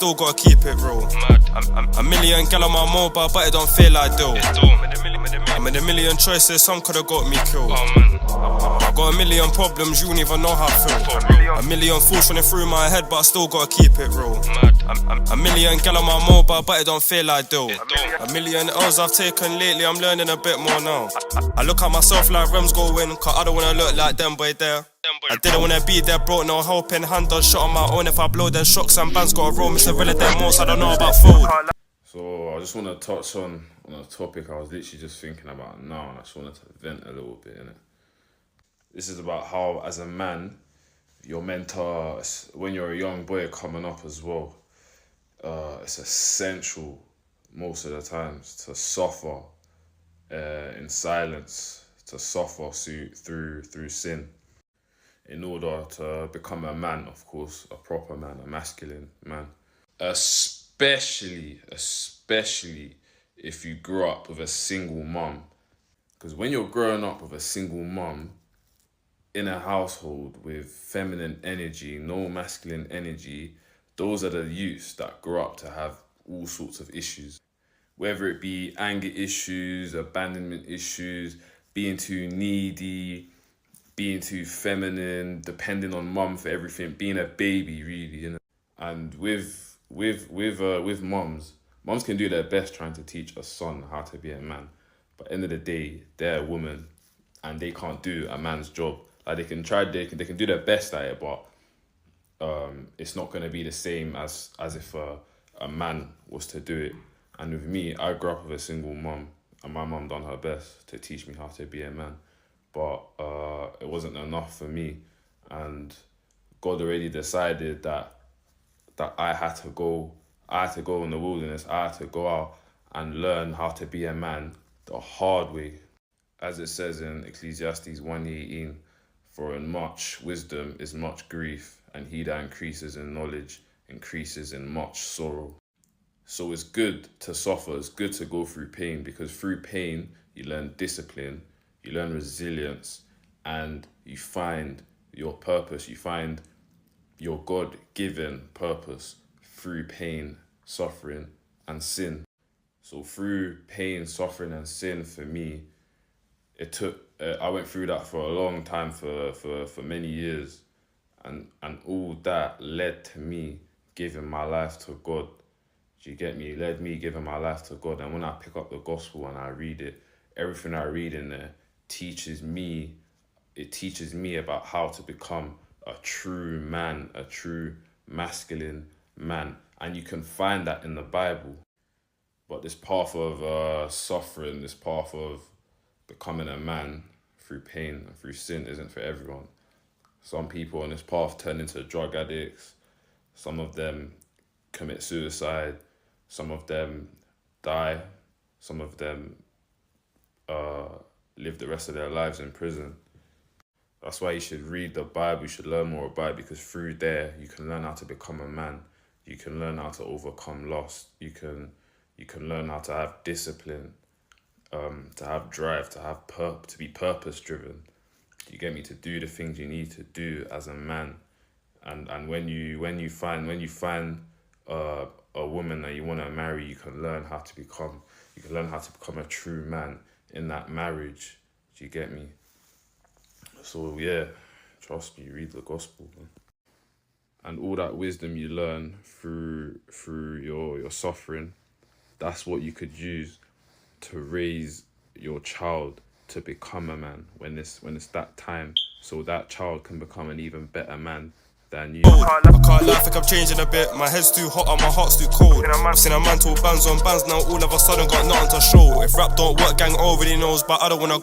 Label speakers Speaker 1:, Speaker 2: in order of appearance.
Speaker 1: still gotta keep it real. A million gal on my mobile, but it don't feel like deal. I'm in a million choices, some could've got me killed. I got a million problems, you don't even know how I feel. A million thoughts running through my head, but I still gotta keep it real. A million gal on my mobile, but it don't feel like deal. A million L's I've taken lately, I'm learning a bit more now. I look at myself like Rems going, cause I don't wanna look like them boy there. I didn't wanna be there, bro, no helping hand, done shot on my own. If I blow, then shocks and bands gotta roll. Mr. Rilla, them most, I don't know about food.
Speaker 2: So I just wanna touch on a topic I was literally just thinking about now, and I just wanted to vent a little bit, innit? This is about how, as a man, you're meant to, when you're a young boy coming up as well, it's essential most of the times to suffer in silence, to suffer through sin, in order to become a man, of course, a proper man, a masculine man. Especially if you grew up with a single mum. Because when you're growing up with a single mum, in a household with feminine energy, no masculine energy, those are the youths that grow up to have all sorts of issues. Whether it be anger issues, abandonment issues, being too needy, being too feminine, depending on mum for everything, being a baby really, you know. And with mums can do their best trying to teach a son how to be a man. But at the end of the day, they're a woman and they can't do a man's job. Like they can do their best at it, but it's not gonna be the same as if a man was to do it. And with me, I grew up with a single mum, and my mum done her best to teach me how to be a man. But it wasn't enough for me, and God already decided that I had to go in the wilderness. I had to go out and learn how to be a man the hard way. As it says in Ecclesiastes 1:18, for in much wisdom is much grief, and he that increases in knowledge increases in much sorrow. So it's good to suffer, it's good to go through pain, because through pain you learn discipline, you learn resilience, and you find your purpose, you find your God-given purpose through pain, suffering, and sin. So through pain, suffering, and sin, for me, it took. I went through that for a long time, for many years, and all that led to me giving my life to God. Do you get me? It led me giving my life to God. And when I pick up the gospel and I read it, everything I read in there teaches me about how to become a true man, a true masculine man. And you can find that in the Bible. But this path of suffering, this path of becoming a man through pain and through sin isn't for everyone. Some people on this path turn into drug addicts. Some of them commit suicide. Some of them die. Some of them live the rest of their lives in prison. That's why you should read the Bible. You should learn more about it, because through there you can learn how to become a man. You can learn how to overcome loss. You can learn how to have discipline, to have drive, to be purpose driven. You get me? To do the things you need to do as a man. And when you find a woman that you want to marry, you can learn how to become a true man in that marriage. Do you get me? So yeah, trust me, read the gospel, man. And all that wisdom you learn through your suffering, that's what you could use to raise your child to become a man when it's that time, so that child can become an even better man than you.
Speaker 1: I can't lie, I think I'm changing a bit. My head's too hot and my heart's too cold. I've seen a man talk bands on bands, now all of a sudden got nothing to show. If rap don't work, gang already knows, but I don't wanna go.